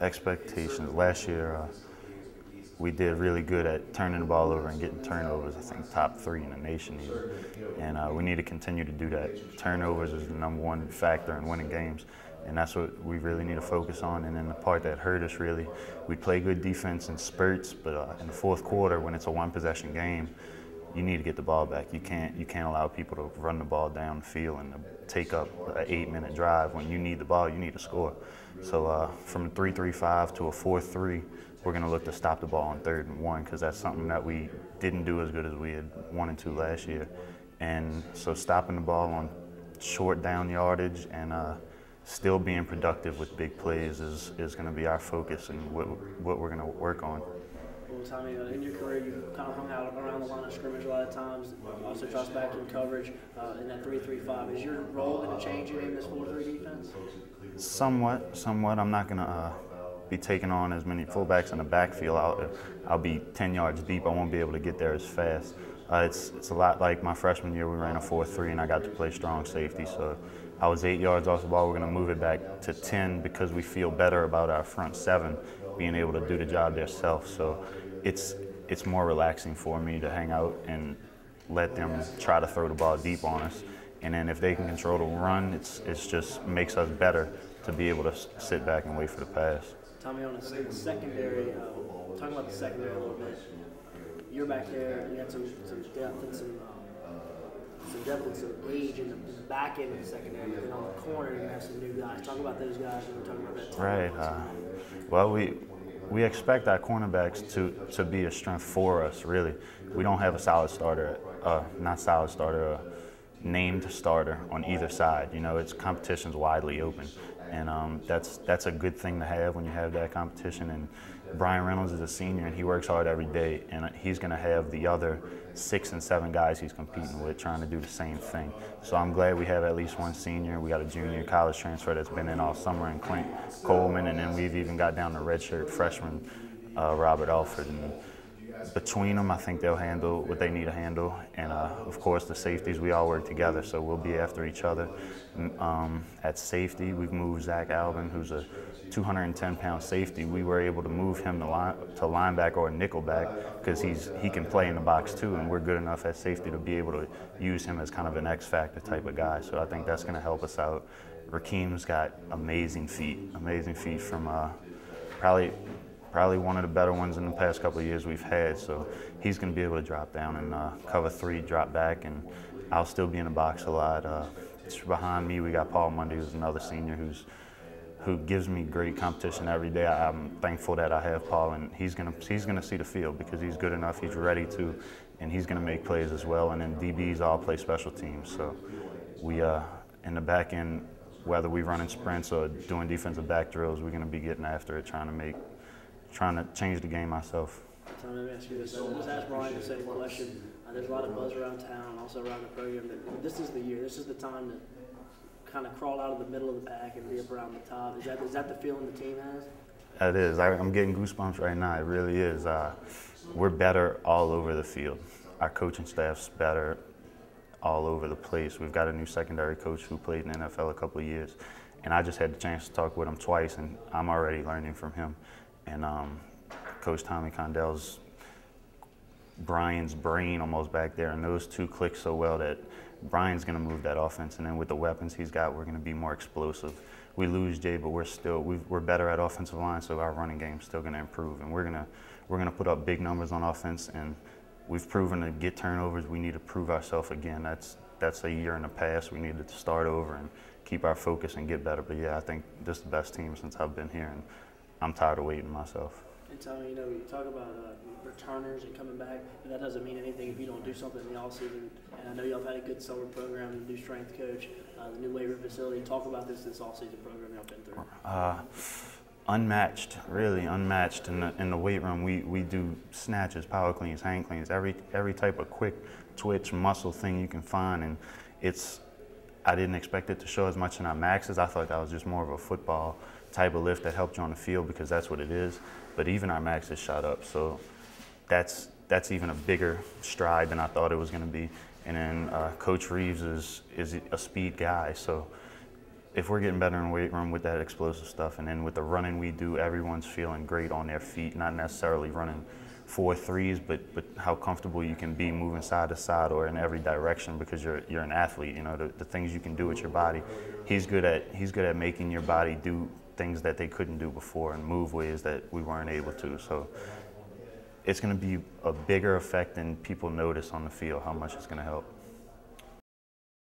Expectations. Last year, we did really good at turning the ball over and getting turnovers. I think top 3 in the nation even. And we need to continue to do that. Turnovers is the #1 factor in winning games. And that's what we really need to focus on. And then the part that hurt us really, we play good defense in spurts, but in the fourth quarter, when it's a 1-possession game, you need to get the ball back. You can't allow people to run the ball down the field and take up an 8-minute drive. When you need the ball, you need to score. So from a 3-3-5 to a 4-3, we're going to look to stop the ball on 3rd and 1 because that's something that we didn't do as good as we had wanted to last year. And so stopping the ball on short down yardage and still being productive with big plays is going to be our focus and what we're going to work on. Well, Tommy, in your career, you kind of hung out around the line of scrimmage a lot of times. Also, drops back in coverage in that 3-3-5. Is your role going to change in this 4-3 defense? Somewhat. I'm not going to be taking on as many fullbacks in the backfield. I'll be 10 yards deep. I won't be able to get there as fast. It's a lot like my freshman year. We ran a 4-3, and I got to play strong safety. So I was 8 yards off the ball. We're going to move it back to 10 because we feel better about our front 7 being able to do the job themselves. So it's more relaxing for me to hang out and let them try to throw the ball deep on us. And then if they can control the run, it's just makes us better to be able to sit back and wait for the pass. Tommy, on the secondary, talking about the secondary a little bit. You're back there. You had some depth and some depth and some age in the back end of the secondary. But then on the corner, you have some new guys. Talk about those guys when we're talking about that. Right. Well, we expect our cornerbacks to be a strength for us. Really, we don't have a solid starter. Not solid starter. Named starter on either side. You know, competition's widely open, and that's a good thing to have when you have that competition. And Brian Reynolds is a senior, and he works hard every day, and he's going to have the other 6 and 7 guys he's competing with trying to do the same thing. So I'm glad we have at least one senior. We got a junior college transfer that's been in all summer in Clint Coleman, and then we've even got down to redshirt freshman Robert Alford. And between them, I think they'll handle what they need to handle. And, of course, the safeties, we all work together, so we'll be after each other. At safety, we've moved Zach Alvin, who's a 210-pound safety. We were able to move him to linebacker or nickelback because he can play in the box, too, and we're good enough at safety to be able to use him as kind of an X-factor type of guy. So I think that's going to help us out. Rakeem's got amazing feet from probably one of the better ones in the past couple of years we've had. So he's going to be able to drop down and cover 3, drop back, and I'll still be in the box a lot. Behind me, we got Paul Mundy, who's another senior who gives me great competition every day. I'm thankful that I have Paul, and he's gonna see the field because he's good enough. He's ready to, and he's gonna make plays as well. And then DBs all play special teams. So we in the back end, whether we run in sprints or doing defensive back drills, we're gonna be getting after it, trying to change the game myself. So let me ask you this. Just ask Brian the same question. There's a lot of buzz around town, also around the program, that this is the year, this is the time to kind of crawl out of the middle of the pack and be up around the top. Is that the feeling the team has? It is. I'm getting goosebumps right now. It really is. We're better all over the field. Our coaching staff's better all over the place. We've got a new secondary coach who played in the NFL a couple of years, and I just had the chance to talk with him twice, and I'm already learning from him. And Coach Tommy Condell's Brian's brain almost back there, and those two click so well that Brian's going to move that offense, and then with the weapons he's got, we're going to be more explosive. We lose Jay, but we're better at offensive line, so our running game's still going to improve, and we're going to put up big numbers on offense, and we've proven to get turnovers. We need to prove ourselves again. That's a year in the past. We need to start over and keep our focus and get better. But yeah, I think this is the best team since I've been here, and I'm tired of waiting myself. And Tommy, you talk about returners and coming back, but that doesn't mean anything if you don't do something in the offseason. And I know y'all have had a good summer program, the new strength coach, the new labor facility. Talk about this offseason program y'all been through. Unmatched, really unmatched in the weight room. We do snatches, power cleans, hang cleans, every type of quick twitch muscle thing you can find, and I didn't expect it to show as much in our maxes. I thought that was just more of a football type of lift that helped you on the field because that's what it is. But even our maxes shot up, so that's even a bigger stride than I thought it was going to be. And then Coach Reeves is a speed guy, so if we're getting better in weight room with that explosive stuff, and then with the running we do, everyone's feeling great on their feet, not necessarily running 4.3s, but how comfortable you can be moving side to side or in every direction because you're an athlete. You know, the things you can do with your body. He's good at making your body do things that they couldn't do before and move ways that we weren't able to. So it's going to be a bigger effect than people notice on the field, how much it's going to help.